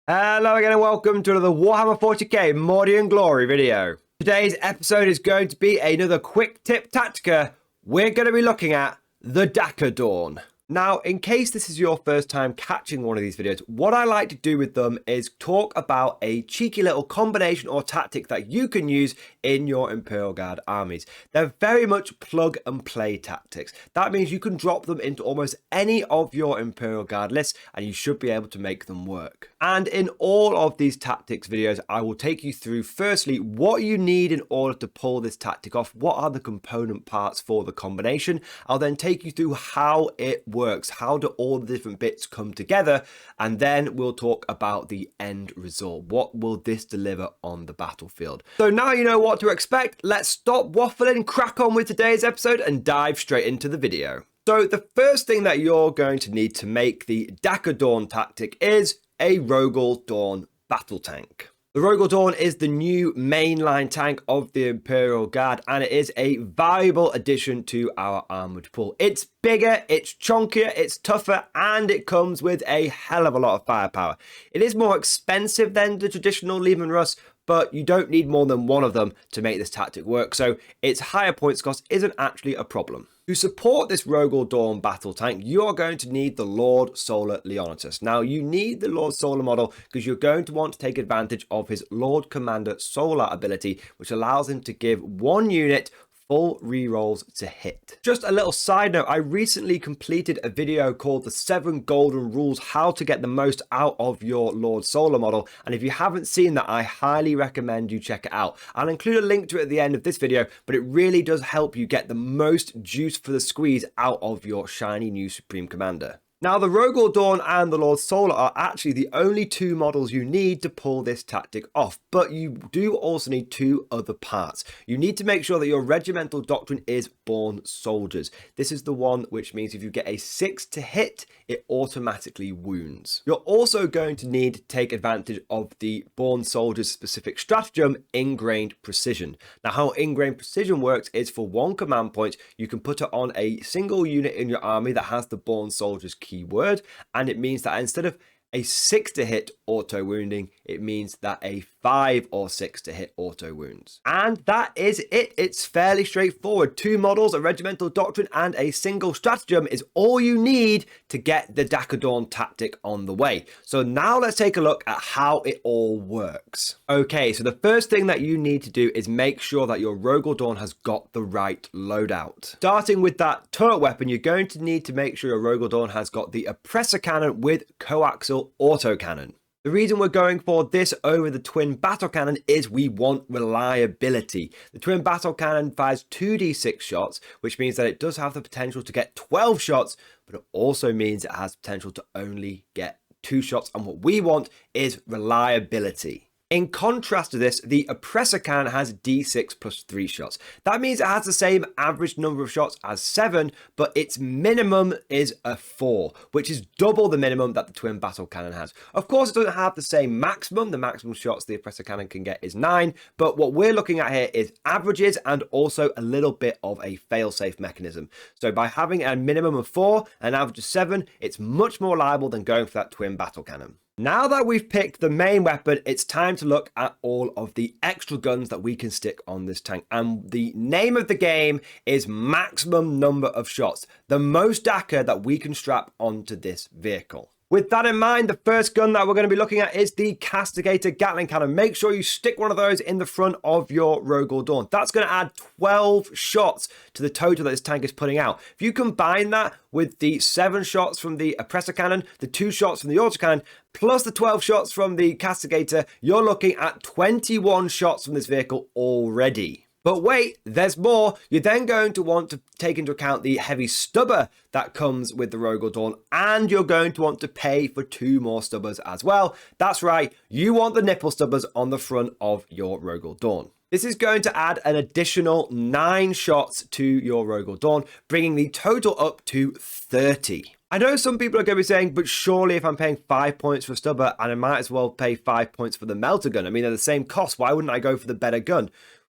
Hello again and welcome to another Warhammer 40k Mordy and Glory video. Today's episode is going to be another quick tip tactica. We're going to be looking at the Rogal Dorn. Now, in case this is your first time catching one of these videos, what I like to do with them is talk about a cheeky little combination or tactic that you can use in your Imperial Guard armies. They're very much plug and play tactics. That means you can drop them into almost any of your Imperial Guard lists and you should be able to make them work. And in all of these tactics videos, I will take you through firstly what you need in order to pull this tactic off. What are the component parts for the combination? I'll then take you through how it works. How do all the different bits come together? And then we'll talk about the end result. What will this deliver on the battlefield? So now you know what to expect. Let's stop waffling, crack on with today's episode and dive straight into the video. So the first thing that you're going to need to make the Rogal Dorn tactic is a Rogal Dorn battle tank. The Rogal Dorn is the new mainline tank of the Imperial Guard, and it is a valuable addition to our armoured pool. It's bigger, it's chunkier, it's tougher, and it comes with a hell of a lot of firepower. It is more expensive than the traditional Leman Russ, but you don't need more than one of them to make this tactic work, so its higher points cost isn't actually a problem. To support this Rogal Dorn battle tank, you are going to need the Lord Solar Leonidas. Now, you need the Lord Solar model because you're going to want to take advantage of his Lord Commander Solar ability, which allows him to give one unit full rerolls to hit. Just a little side note, I recently completed a video called the 7 Golden Rules, how to get the most out of your Lord Solar model. And if you haven't seen that, I highly recommend you check it out. I'll include a link to it at the end of this video, but it really does help you get the most juice for the squeeze out of your shiny new Supreme Commander. Now, the Rogal Dorn and the Lord Solar are actually the only two models you need to pull this tactic off, but you do also need two other parts. You need to make sure that your regimental doctrine is Born Soldiers. This is the one which means if you get a 6 to hit, it automatically wounds. You're also going to need to take advantage of the Born Soldiers specific stratagem, Ingrained Precision. Now, how Ingrained Precision works is for one command point, you can put it on a single unit in your army that has the Born Soldiers keyword, and it means that instead of a 6 to hit auto wounding, it means that a 5 or 6 to hit auto wounds. And that is it. It's fairly straightforward. Two models, a regimental doctrine, and a single stratagem is all you need to get the Rogal Dorn tactic on the way. So now let's take a look at how it all works. Okay, so the first thing that you need to do is make sure that your Rogal Dorn has got the right loadout. Starting with that turret weapon, you're going to need to make sure your Rogal Dorn has got the oppressor cannon with coaxial autocannon. The reason we're going for this over the twin battle cannon is we want reliability. The twin battle cannon fires 2d6 shots, which means that it does have the potential to get 12 shots, but it also means it has potential to only get 2 shots. And what we want is reliability. In contrast to this, the oppressor cannon has d6 plus 3 shots. That means it has the same average number of shots as 7, but its minimum is a 4, which is double the minimum that the twin battle cannon has. Of course, it doesn't have the same maximum. The maximum shots the oppressor cannon can get is 9, but what we're looking at here is averages and also a little bit of a fail-safe mechanism. So by having a minimum of 4 and an average of 7, it's much more reliable than going for that twin battle cannon. Now that we've picked the main weapon, it's time to look at all of the extra guns that we can stick on this tank. And the name of the game is maximum number of shots, the most DACA that we can strap onto this vehicle. With that in mind, the first gun that we're going to be looking at is the Castigator Gatling Cannon. Make sure you stick one of those in the front of your Rogal Dorn. That's going to add 12 shots to the total that this tank is putting out. If you combine that with the 7 shots from the Oppressor Cannon, the 2 shots from the Autocannon, plus the 12 shots from the Castigator, you're looking at 21 shots from this vehicle already. But wait, there's more. You're then going to want to take into account the heavy stubber that comes with the Rogal Dorn, and you're going to want to pay for 2 more stubbers as well. That's right, you want the nipple stubbers on the front of your Rogal Dorn. This is going to add an additional 9 shots to your Rogal Dorn, bringing the total up to 30. I know some people are going to be saying, but surely if I'm paying 5 points for a stubber, and I might as well pay 5 points for the melter gun. I mean, they're the same cost. Why wouldn't I go for the better gun?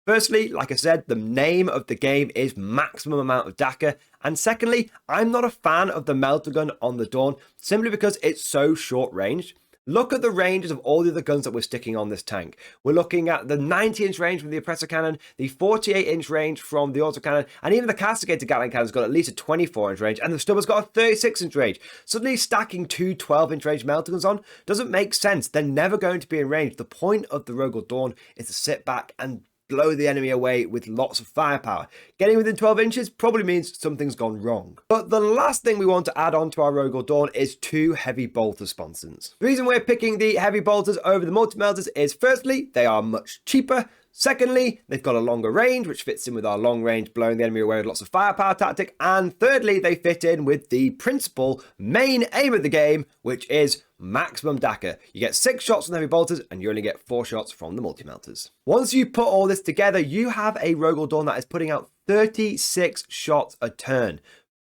Firstly, like I said, the name of the game is maximum amount of DACA. And secondly, I'm not a fan of the melter gun on the Dawn simply because it's so short range. Look at the ranges of all the other guns that we're sticking on this tank. We're looking at the 90-inch range from the Oppressor Cannon, the 48-inch range from the Autocannon, and even the Castigated Gatling Cannon's got at least a 24-inch range, and the Stubber's got a 36-inch range. Suddenly stacking two 12-inch range melter guns on doesn't make sense. They're never going to be in range. The point of the Rogal Dorn is to sit back and blow the enemy away with lots of firepower. Getting within 12 inches probably means something's gone wrong. But the last thing we want to add on to our Rogal Dorn is two heavy bolter sponsons. The reason we're picking the heavy bolters over the multi-melters is firstly, they are much cheaper. Secondly, they've got a longer range, which fits in with our long range, blowing the enemy away with lots of firepower tactic. And thirdly, they fit in with the principal main aim of the game, which is maximum DACA. You get 6 shots from the heavy bolters, and you only get 4 shots from the multi-melters. Once you put all this together, you have a Rogal Dorn that is putting out 36 shots a turn.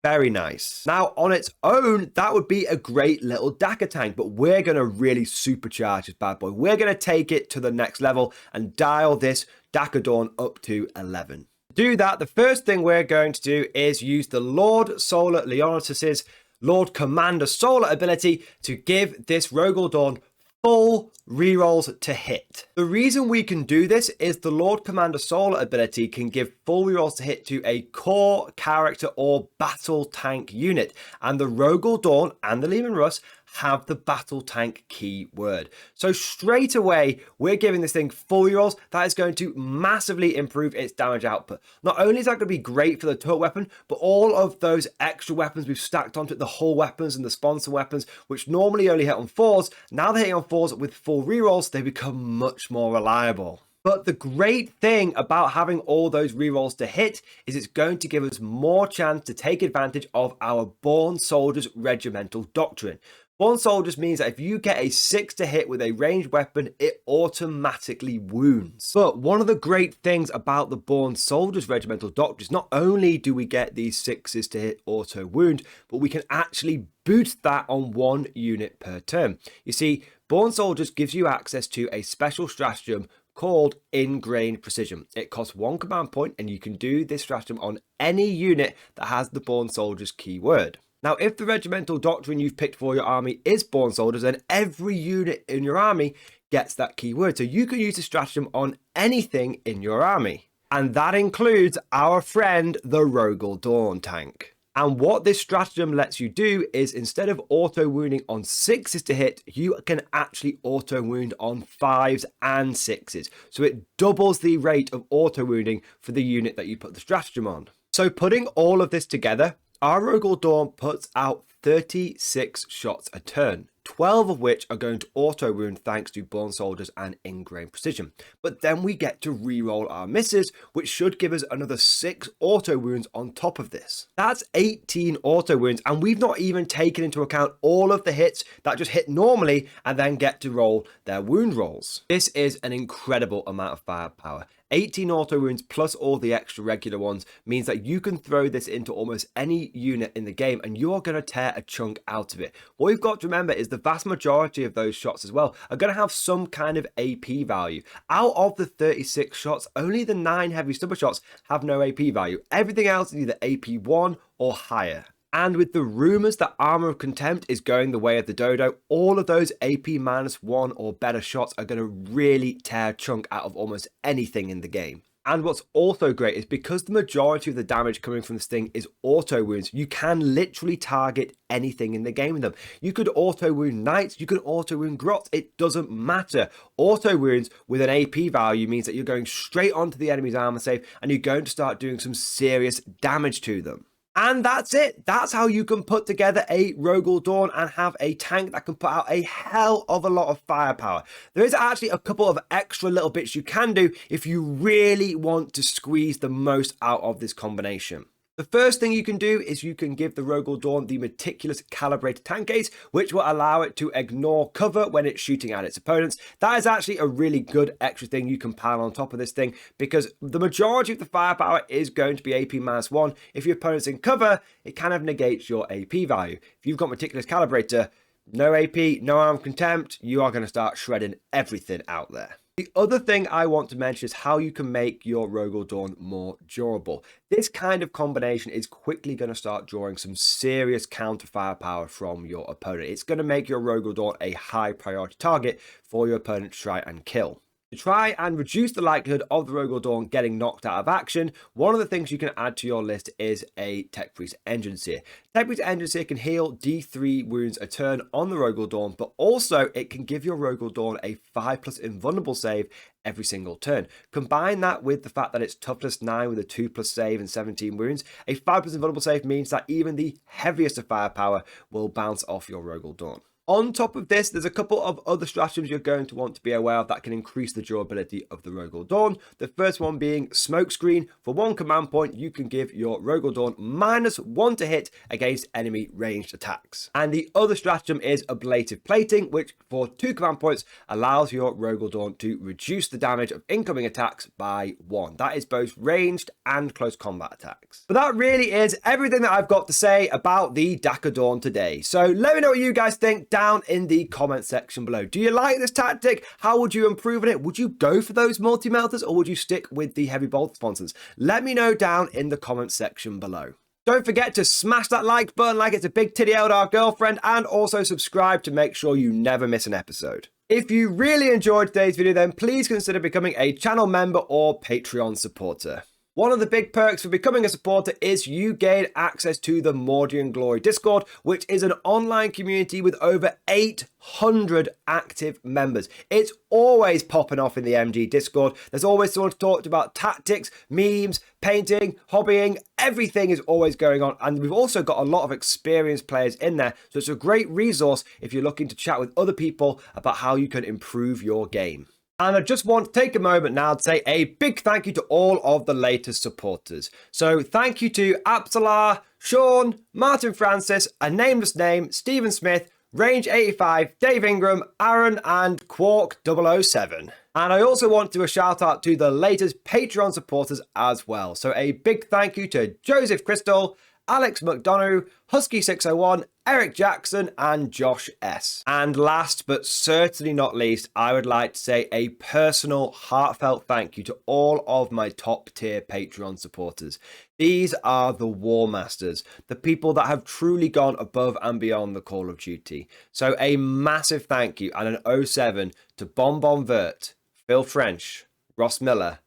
Very nice. Now, on its own, that would be a great little DACA tank, but we're going to really supercharge this bad boy. We're going to take it to the next level and dial this DACA Dorn up to 11. To do that, the first thing we're going to do is use the Lord Solar Leonidas' Lord Commander Solar ability to give this Rogal Dorn full rerolls to hit. The reason we can do this is the Lord Commander Solar ability can give full rerolls to hit to a core character or battle tank unit, and the Rogal Dorn and the Leman Russ have the battle tank keyword. So straight away, we're giving this thing full rerolls. That is going to massively improve its damage output. Not only is that going to be great for the turret weapon, but all of those extra weapons we've stacked onto it, the hull weapons and the sponsor weapons, which normally only hit on 4s, now they're hitting on 4s with full rerolls, they become much more reliable. But the great thing about having all those rerolls to hit is it's going to give us more chance to take advantage of our Born Soldiers Regimental Doctrine. Born Soldiers means that if you get a 6 to hit with a ranged weapon, it automatically wounds. But one of the great things about the Born Soldiers Regimental Doctrine is not only do we get these 6s to hit auto wound, but we can actually boost that on 1 unit per turn. You see, Born Soldiers gives you access to a special stratagem called Ingrained Precision. It costs 1 command point, and you can do this stratagem on any unit that has the Born Soldiers keyword. Now, if the regimental doctrine you've picked for your army is Born Soldiers, then every unit in your army gets that keyword. So you can use the stratagem on anything in your army. And that includes our friend, the Rogal Dorn tank. And what this stratagem lets you do is instead of auto wounding on 6s to hit, you can actually auto wound on 5s and 6s. So it doubles the rate of auto wounding for the unit that you put the stratagem on. So putting all of this together, our Rogal Dorn puts out 36 shots a turn, 12 of which are going to auto wound thanks to Born Soldiers and Ingrained Precision. But then we get to reroll our misses, which should give us another 6 auto wounds on top of this. That's 18 auto wounds, and we've not even taken into account all of the hits that just hit normally and then get to roll their wound rolls. This is an incredible amount of firepower. 18 auto wounds plus all the extra regular ones means that you can throw this into almost any unit in the game and you're going to tear a chunk out of it. What you've got to remember is the vast majority of those shots as well are going to have some kind of AP value. Out of the 36 shots, only the 9 heavy stubber shots have no AP value. Everything else is either AP 1 or higher. And with the rumours that Armour of Contempt is going the way of the dodo, all of those AP -1 or better shots are going to really tear a chunk out of almost anything in the game. And what's also great is because the majority of the damage coming from this thing is auto wounds, you can literally target anything in the game with them. You could auto wound knights, you can auto wound grots, it doesn't matter. Auto wounds with an AP value means that you're going straight onto the enemy's armor save and you're going to start doing some serious damage to them. And that's it. That's how you can put together a Rogal Dorn and have a tank that can put out a hell of a lot of firepower. There is actually a couple of extra little bits you can do if you really want to squeeze the most out of this combination. The first thing you can do is you can give the Rogal Dorn the meticulous calibrated tank gaze, which will allow it to ignore cover when it's shooting at its opponents. That is actually a really good extra thing you can pile on top of this thing because the majority of the firepower is going to be AP -1. If your opponent's in cover, it kind of negates your AP value. If you've got meticulous calibrator, no AP, no Arm Contempt, you are going to start shredding everything out there. The other thing I want to mention is how you can make your Rogal Dorn more durable. This kind of combination is quickly going to start drawing some serious counter firepower from your opponent. It's going to make your Rogal Dorn a high priority target for your opponent to try and kill. To try and reduce the likelihood of the Rogal Dorn getting knocked out of action, one of the things you can add to your list is a Tech Priest Engine Seer. Tech Priest Engine Seer can heal D3 wounds a turn on the Rogal Dorn, but also it can give your Rogal Dorn a 5+ invulnerable save every single turn. Combine that with the fact that it's toughness 9 with a 2+ save and 17 wounds. A 5+ invulnerable save means that even the heaviest of firepower will bounce off your Rogal Dorn. On top of this, there's a couple of other stratagems you're going to want to be aware of that can increase the durability of the Rogal Dorn. The first one being Smokescreen. For 1 command point, you can give your Rogal Dorn -1 to hit against enemy ranged attacks. And the other stratagem is Ablative Plating, which for 2 command points allows your Rogal Dorn to reduce the damage of incoming attacks by 1. That is both ranged and close combat attacks. But that really is everything that I've got to say about the Daka Dorn today. So let me know what you guys think down in the comment section below. Do you like this tactic? How would you improve on it? Would you go for those multi-melters or would you stick with the heavy bolt sponsons? Let me know down in the comment section below. Don't forget to smash that like button like it's a big titty Eldar girlfriend, and also subscribe to make sure you never miss an episode. If you really enjoyed today's video, then please consider becoming a channel member or Patreon supporter. One of the big perks for becoming a supporter is you gain access to the Mordian Glory Discord, which is an online community with over 800 active members. It's always popping off in the MG Discord. There's always someone to talk about tactics, memes, painting, hobbying. Everything is always going on. And we've also got a lot of experienced players in there. So it's a great resource if you're looking to chat with other people about how you can improve your game. And I just want to take a moment now to say a big thank you to all of the latest supporters. So thank you to Absalar, Sean, Martin Francis, A Nameless Name, Stephen Smith, Range 85, Dave Ingram, Aaron, and Quark 007. And I also want to do a shout out to the latest Patreon supporters as well. So a big thank you to Joseph Crystal, Alex McDonough, Husky601, Eric Jackson, and Josh S. And last but certainly not least, I would like to say a personal, heartfelt thank you to all of my top tier Patreon supporters. These are the War Masters, the people that have truly gone above and beyond the Call of Duty. So a massive thank you and an 07 to Bonbon Vert, Phil French, Ross Miller,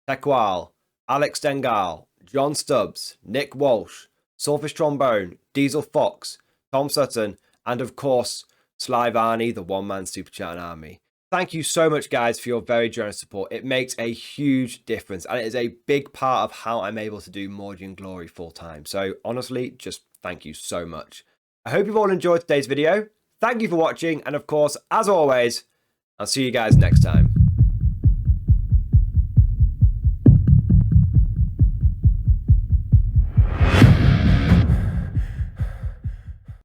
Tekwal, Alex Dengal, John Stubbs, Nick Walsh, Sulfish Trombone, Diesel Fox, Tom Sutton, and of course, Sly Varney, the one-man Super Chat Army. Thank you so much, guys, for your very generous support. It makes a huge difference, and it is a big part of how I'm able to do Mordian Glory full-time. So, honestly, just thank you so much. I hope you've all enjoyed today's video. Thank you for watching, and of course, as always, I'll see you guys next time.